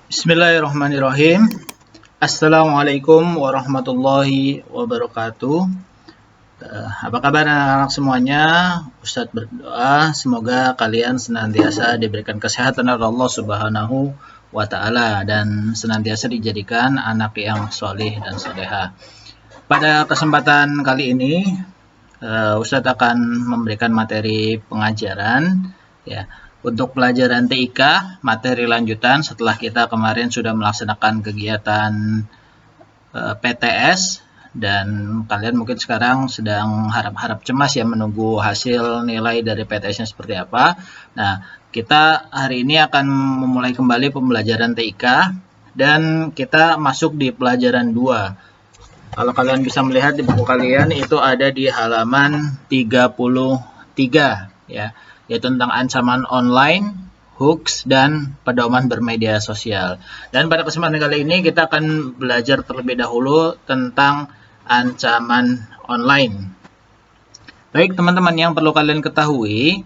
Bismillahirrahmanirrahim. Assalamualaikum warahmatullahi wabarakatuh. Apa kabar anak-anak semuanya? Ustadz berdoa semoga kalian senantiasa diberikan kesehatan oleh Allah Subhanahu wa Ta'ala dan senantiasa dijadikan anak yang solih dan soleha. Pada kesempatan kali ini, Ustadz akan memberikan materi pengajaran ya. Untuk pelajaran TIK, materi lanjutan setelah kita kemarin sudah melaksanakan kegiatan PTS dan kalian mungkin sekarang sedang harap-harap cemas ya menunggu hasil nilai dari PTS-nya seperti apa. Nah, kita hari ini akan memulai kembali pembelajaran TIK dan kita masuk di pelajaran 2. Kalau kalian bisa melihat di buku kalian itu ada di halaman 33 ya. Yaitu tentang ancaman online, hoax, dan pedoman bermedia sosial. Dan pada kesempatan kali ini kita akan belajar terlebih dahulu tentang ancaman online. Baik teman-teman, yang perlu kalian ketahui,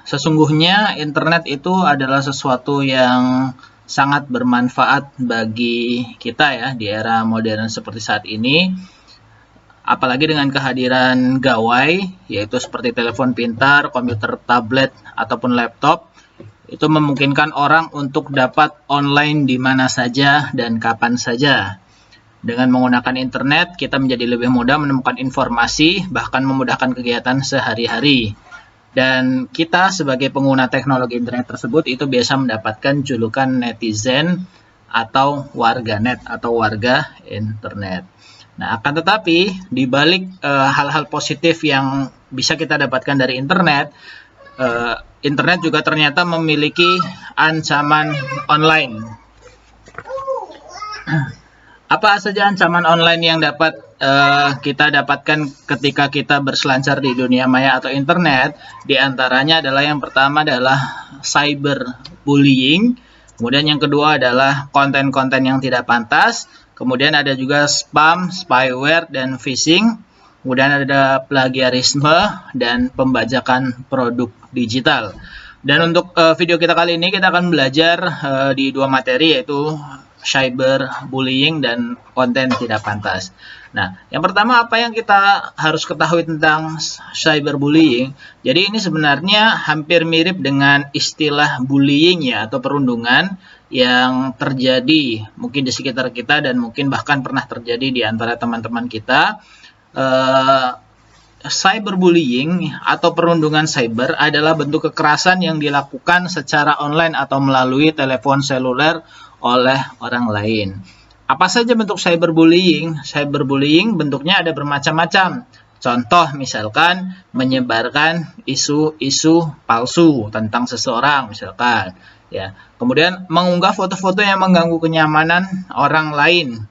sesungguhnya internet itu adalah sesuatu yang sangat bermanfaat bagi kita ya di era modern seperti saat ini. Apalagi dengan kehadiran gawai, yaitu seperti telepon pintar, komputer tablet, ataupun laptop, itu memungkinkan orang untuk dapat online di mana saja dan kapan saja. Dengan menggunakan internet, kita menjadi lebih mudah menemukan informasi, bahkan memudahkan kegiatan sehari-hari. Dan kita sebagai pengguna teknologi internet tersebut itu biasa mendapatkan julukan netizen atau warganet atau warga internet. Nah, akan tetapi di balik hal-hal positif yang bisa kita dapatkan dari internet, internet juga ternyata memiliki ancaman online. Apa saja ancaman online yang dapat kita dapatkan ketika kita berselancar di dunia maya atau internet? Di antaranya adalah yang pertama adalah cyberbullying, kemudian yang kedua adalah konten-konten yang tidak pantas. Kemudian ada juga spam, spyware, dan phishing. Kemudian ada plagiarisme dan pembajakan produk digital. Dan untuk video kita kali ini kita akan belajar di dua materi, yaitu cyberbullying dan konten tidak pantas. Nah, yang pertama apa yang kita harus ketahui tentang cyberbullying? Jadi ini sebenarnya hampir mirip dengan istilah bullying ya atau perundungan yang terjadi mungkin di sekitar kita dan mungkin bahkan pernah terjadi di antara teman-teman kita. Cyberbullying atau perundungan cyber adalah bentuk kekerasan yang dilakukan secara online atau melalui telepon seluler oleh orang lain. Apa saja bentuk cyberbullying? Cyberbullying bentuknya ada bermacam-macam. Contoh misalkan menyebarkan isu-isu palsu tentang seseorang misalkan. Ya, kemudian mengunggah foto-foto yang mengganggu kenyamanan orang lain.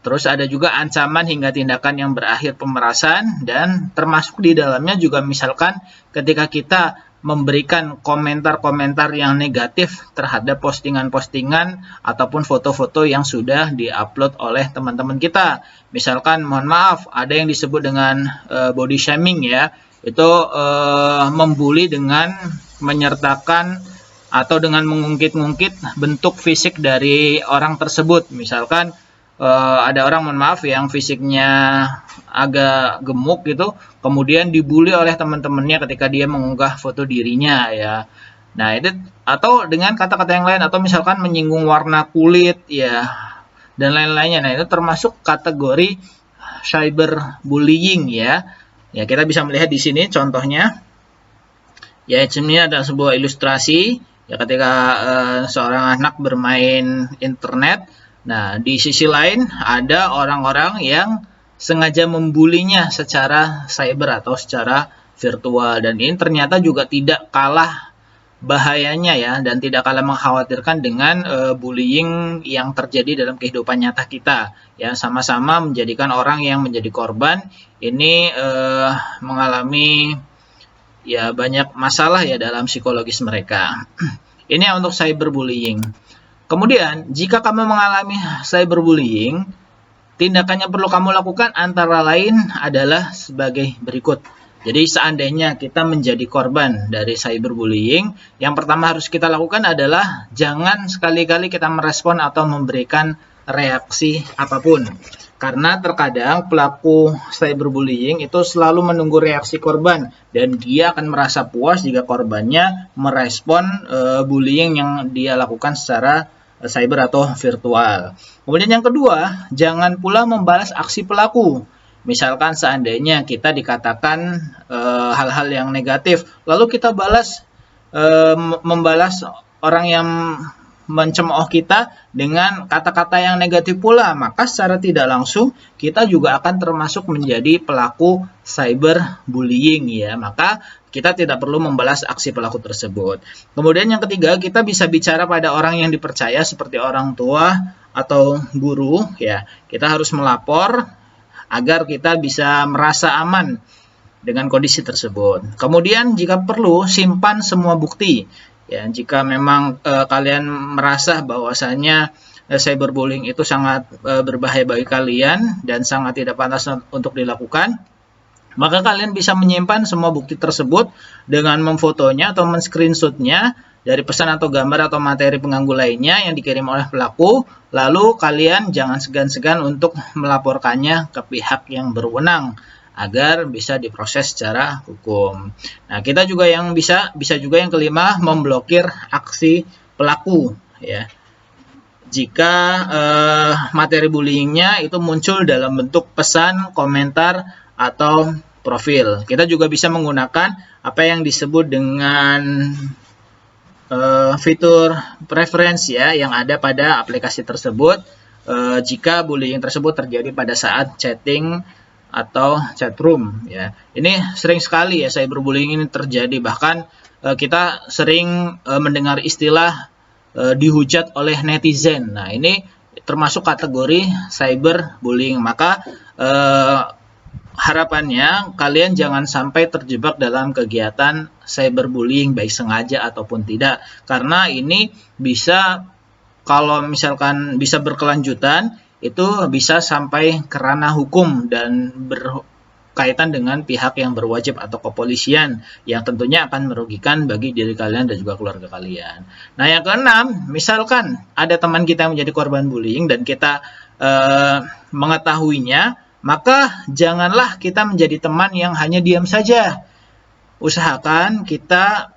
Terus ada juga ancaman hingga tindakan yang berakhir pemerasan dan termasuk di dalamnya juga misalkan ketika kita memberikan komentar-komentar yang negatif terhadap postingan-postingan ataupun foto-foto yang sudah diupload oleh teman-teman kita. Misalkan mohon maaf ada yang disebut dengan body shaming ya. Itu membuli dengan menyertakan atau dengan mengungkit-ungkit bentuk fisik dari orang tersebut. Misalkan ada orang mohon maaf yang fisiknya agak gemuk gitu, kemudian dibully oleh teman-temannya ketika dia mengunggah foto dirinya ya. Nah, itu atau dengan kata-kata yang lain atau misalkan menyinggung warna kulit ya dan lain-lainnya. Nah, itu termasuk kategori cyberbullying ya. Ya, kita bisa melihat di sini contohnya. Ya, ini ada sebuah ilustrasi ya ketika seorang anak bermain internet. Nah, di sisi lain ada orang-orang yang sengaja membulinya secara cyber atau secara virtual dan ini ternyata juga tidak kalah bahayanya ya dan tidak kalah mengkhawatirkan dengan bullying yang terjadi dalam kehidupan nyata kita ya, sama-sama menjadikan orang yang menjadi korban ini mengalami ya banyak masalah ya dalam psikologis mereka. Ini untuk cyberbullying. Kemudian, jika kamu mengalami cyberbullying, tindakan yang perlu kamu lakukan antara lain adalah sebagai berikut. Jadi seandainya kita menjadi korban dari cyberbullying, yang pertama harus kita lakukan adalah jangan sekali-kali kita merespon atau memberikan reaksi apapun. Karena terkadang pelaku cyberbullying itu selalu menunggu reaksi korban dan dia akan merasa puas jika korbannya merespon bullying yang dia lakukan secara cyber atau virtual. Kemudian yang kedua, jangan pula membalas aksi pelaku. Misalkan seandainya kita dikatakan hal-hal yang negatif, lalu kita membalas orang yang mencemooh kita dengan kata-kata yang negatif pula, maka secara tidak langsung kita juga akan termasuk menjadi pelaku cyberbullying ya. Maka kita tidak perlu membalas aksi pelaku tersebut. Kemudian yang ketiga, kita bisa bicara pada orang yang dipercaya seperti orang tua atau guru ya. Kita harus melapor agar kita bisa merasa aman dengan kondisi tersebut. Kemudian jika perlu, simpan semua bukti. Ya, jika memang kalian merasa bahwasanya cyberbullying itu sangat berbahaya bagi kalian dan sangat tidak pantas untuk dilakukan, maka kalian bisa menyimpan semua bukti tersebut dengan memfotonya atau men-screenshotnya dari pesan atau gambar atau materi pengganggu lainnya yang dikirim oleh pelaku, lalu kalian jangan segan-segan untuk melaporkannya ke pihak yang berwenang agar bisa diproses secara hukum. Nah, kita juga yang bisa juga yang kelima, memblokir aksi pelaku ya. Jika materi bullyingnya itu muncul dalam bentuk pesan, komentar, atau profil. Kita juga bisa menggunakan apa yang disebut dengan fitur preference ya, yang ada pada aplikasi tersebut jika bullying tersebut terjadi pada saat chatting atau chat room ya. Ini sering sekali ya cyberbullying ini terjadi, bahkan kita sering mendengar istilah dihujat oleh netizen. Nah, ini termasuk kategori cyberbullying. Maka harapannya kalian jangan sampai terjebak dalam kegiatan cyberbullying baik sengaja ataupun tidak, karena ini bisa, kalau misalkan bisa berkelanjutan, itu bisa sampai ke ranah hukum dan berkaitan dengan pihak yang berwajib atau kepolisian yang tentunya akan merugikan bagi diri kalian dan juga keluarga kalian. Nah, yang keenam, misalkan ada teman kita yang menjadi korban bullying dan kita mengetahuinya, maka janganlah kita menjadi teman yang hanya diam saja. Usahakan kita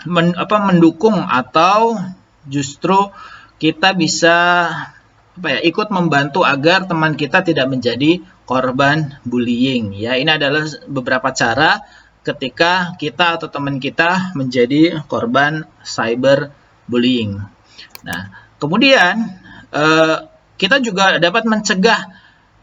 mendukung atau justru kita bisa ikut membantu agar teman kita tidak menjadi korban bullying ya. Ini adalah beberapa cara ketika kita atau teman kita menjadi korban cyberbullying. Nah, kemudian kita juga dapat mencegah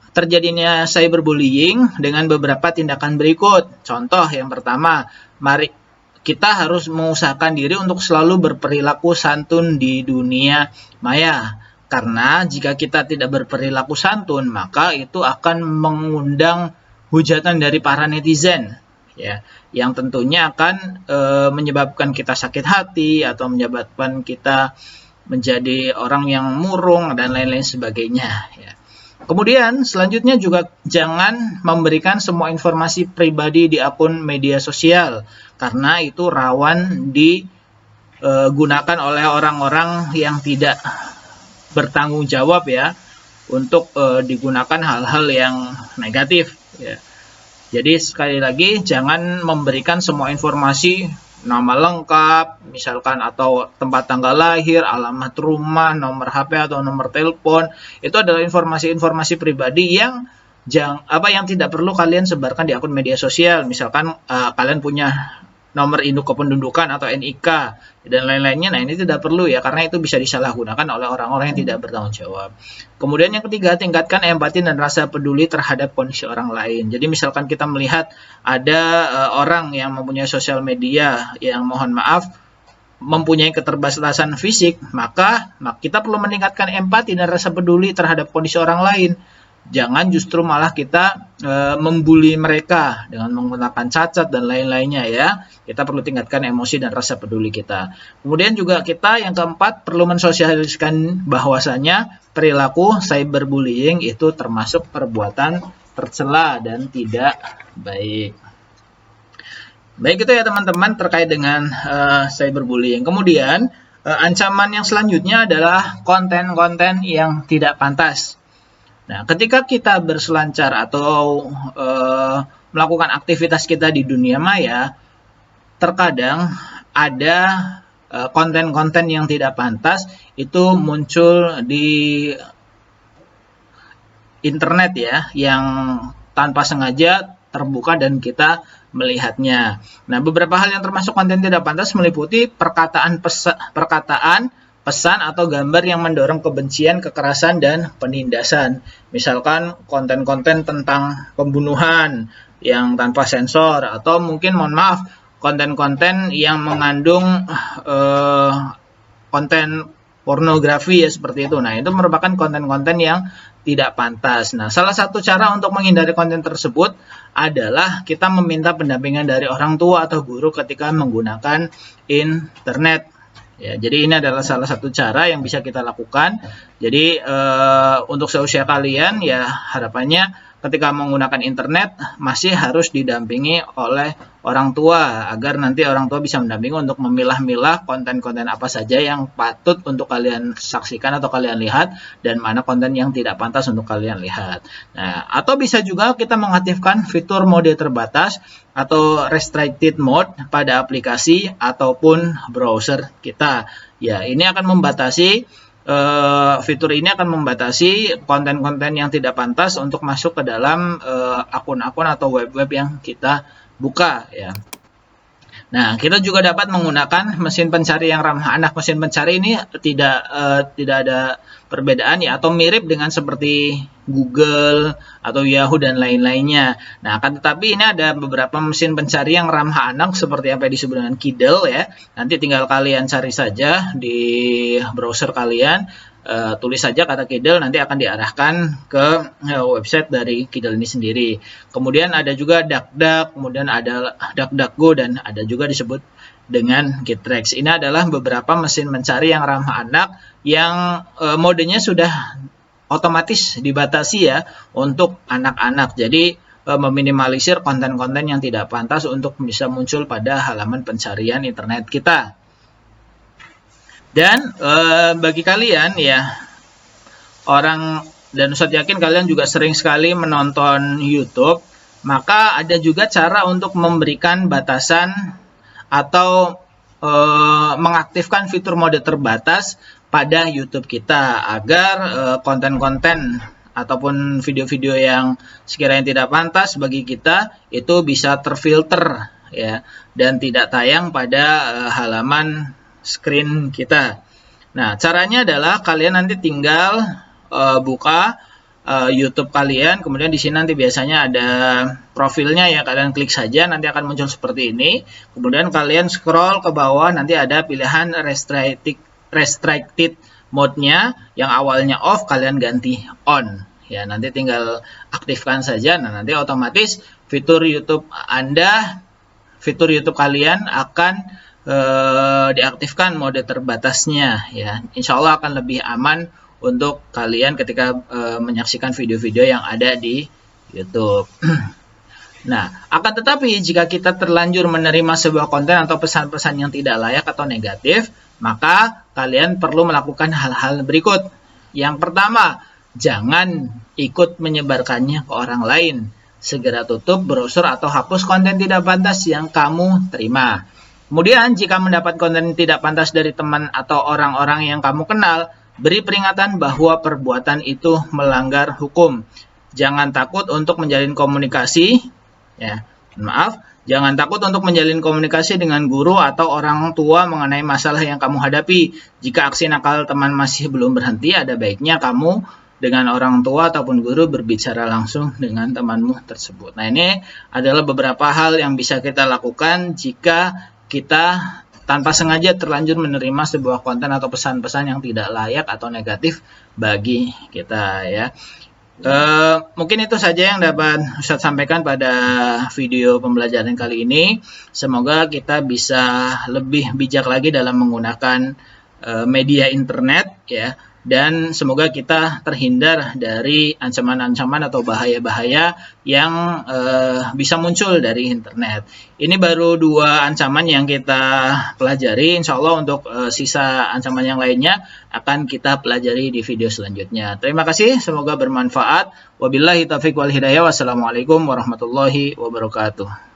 terjadinya cyberbullying dengan beberapa tindakan berikut. Contoh yang pertama, mari kita harus mengusahakan diri untuk selalu berperilaku santun di dunia maya. Karena jika kita tidak berperilaku santun, maka itu akan mengundang hujatan dari para netizen, ya, yang tentunya akan menyebabkan kita sakit hati atau menyebabkan kita menjadi orang yang murung dan lain-lain sebagainya. Ya. Kemudian selanjutnya juga jangan memberikan semua informasi pribadi di akun media sosial, karena itu rawan digunakan oleh orang-orang yang tidak bertanggung jawab ya, untuk digunakan hal-hal yang negatif ya. Jadi sekali lagi, jangan memberikan semua informasi, nama lengkap misalkan, atau tempat tanggal lahir, alamat rumah, nomor HP atau nomor telepon. Itu adalah informasi-informasi pribadi yang tidak perlu kalian sebarkan di akun media sosial. Misalkan kalian punya nomor induk kependudukan atau NIK dan lain-lainnya, nah ini tidak perlu ya, karena itu bisa disalahgunakan oleh orang-orang yang tidak bertanggung jawab. Kemudian yang ketiga, tingkatkan empati dan rasa peduli terhadap kondisi orang lain. Jadi misalkan kita melihat ada orang yang mempunyai sosial media yang mohon maaf mempunyai keterbatasan fisik, maka kita perlu meningkatkan empati dan rasa peduli terhadap kondisi orang lain. Jangan justru malah kita membuli mereka dengan menggunakan cacat dan lain-lainnya ya. Kita perlu tingkatkan emosi dan rasa peduli kita. Kemudian juga kita yang keempat perlu mensosialisasikan bahwasanya perilaku cyberbullying itu termasuk perbuatan tercela dan tidak baik. Baik, itu ya teman-teman terkait dengan cyberbullying. Kemudian ancaman yang selanjutnya adalah konten-konten yang tidak pantas. Nah, ketika kita berselancar atau melakukan aktivitas kita di dunia maya, terkadang ada konten-konten yang tidak pantas itu muncul di internet ya, yang tanpa sengaja terbuka dan kita melihatnya. Nah, beberapa hal yang termasuk konten tidak pantas meliputi perkataan, pesan atau gambar yang mendorong kebencian, kekerasan, dan penindasan. Misalkan konten-konten tentang pembunuhan yang tanpa sensor, atau mungkin mohon maaf, konten-konten yang mengandung konten pornografi ya, seperti itu. Nah, itu merupakan konten-konten yang tidak pantas. Nah, salah satu cara untuk menghindari konten tersebut adalah kita meminta pendampingan dari orang tua atau guru ketika menggunakan internet. Ya, jadi ini adalah salah satu cara yang bisa kita lakukan. Jadi untuk seusia kalian ya, harapannya ketika menggunakan internet masih harus didampingi oleh orang tua, agar nanti orang tua bisa mendampingi untuk memilah-milah konten-konten apa saja yang patut untuk kalian saksikan atau kalian lihat, dan mana konten yang tidak pantas untuk kalian lihat. Nah, atau bisa juga kita mengaktifkan fitur mode terbatas atau restricted mode pada aplikasi ataupun browser kita. Ya, ini akan membatasi fitur ini akan membatasi konten-konten yang tidak pantas untuk masuk ke dalam akun-akun atau web-web yang kita buka ya. Nah, kita juga dapat menggunakan mesin pencari yang ramah anak. Mesin pencari ini tidak ada perbedaan ya, atau mirip dengan seperti Google atau Yahoo dan lain-lainnya. Nah, akan tetapi ini ada beberapa mesin pencari yang ramah anak seperti apa yang disebut dengan Kidal ya. Nanti tinggal kalian cari saja di browser kalian, tulis saja kata Kidal, nanti akan diarahkan ke website dari Kidal ini sendiri. Kemudian ada juga DuckDuck, kemudian ada DuckDuckGo, dan ada juga disebut dengan Kitrex. Ini adalah beberapa mesin mencari yang ramah anak yang modenya sudah otomatis dibatasi ya untuk anak-anak. Jadi meminimalisir konten-konten yang tidak pantas untuk bisa muncul pada halaman pencarian internet kita. Dan bagi kalian ya, dan Ustadz yakin kalian juga sering sekali menonton YouTube, maka ada juga cara untuk memberikan batasan atau mengaktifkan fitur mode terbatas pada YouTube kita, agar konten-konten ataupun video-video yang sekiranya tidak pantas bagi kita itu bisa terfilter ya, dan tidak tayang pada halaman screen kita. Nah, caranya adalah kalian nanti tinggal buka YouTube kalian, kemudian di sini nanti biasanya ada profilnya ya, kalian klik saja, nanti akan muncul seperti ini. Kemudian kalian scroll ke bawah, nanti ada pilihan restricted mode-nya, yang awalnya off kalian ganti on. Ya, nanti tinggal aktifkan saja. Nah, nanti otomatis fitur YouTube kalian akan diaktifkan mode terbatasnya ya. Insya Allah akan lebih aman untuk kalian ketika menyaksikan video-video yang ada di YouTube. Nah, akan tetapi jika kita terlanjur menerima sebuah konten atau pesan-pesan yang tidak layak atau negatif, maka kalian perlu melakukan hal-hal berikut. Yang pertama, jangan ikut menyebarkannya ke orang lain. Segera tutup browser atau hapus konten tidak pantas yang kamu terima. Kemudian, jika mendapat konten tidak pantas dari teman atau orang-orang yang kamu kenal, beri peringatan bahwa perbuatan itu melanggar hukum. Jangan takut untuk menjalin komunikasi. Jangan takut untuk menjalin komunikasi dengan guru atau orang tua mengenai masalah yang kamu hadapi. Jika aksi nakal teman masih belum berhenti, ada baiknya kamu dengan orang tua ataupun guru berbicara langsung dengan temanmu tersebut. Nah, ini adalah beberapa hal yang bisa kita lakukan jika kita tanpa sengaja terlanjur menerima sebuah konten atau pesan-pesan yang tidak layak atau negatif bagi kita ya. Mungkin itu saja yang dapat Ustadz sampaikan pada video pembelajaran kali ini. Semoga kita bisa lebih bijak lagi dalam menggunakan media internet ya, dan semoga kita terhindar dari ancaman-ancaman atau bahaya-bahaya yang bisa muncul dari internet. Ini baru 2 ancaman yang kita pelajari. Insya Allah untuk sisa ancaman yang lainnya akan kita pelajari di video selanjutnya. Terima kasih, semoga bermanfaat. Wabillahi taufiq wal hidayah. Wassalamualaikum warahmatullahi wabarakatuh.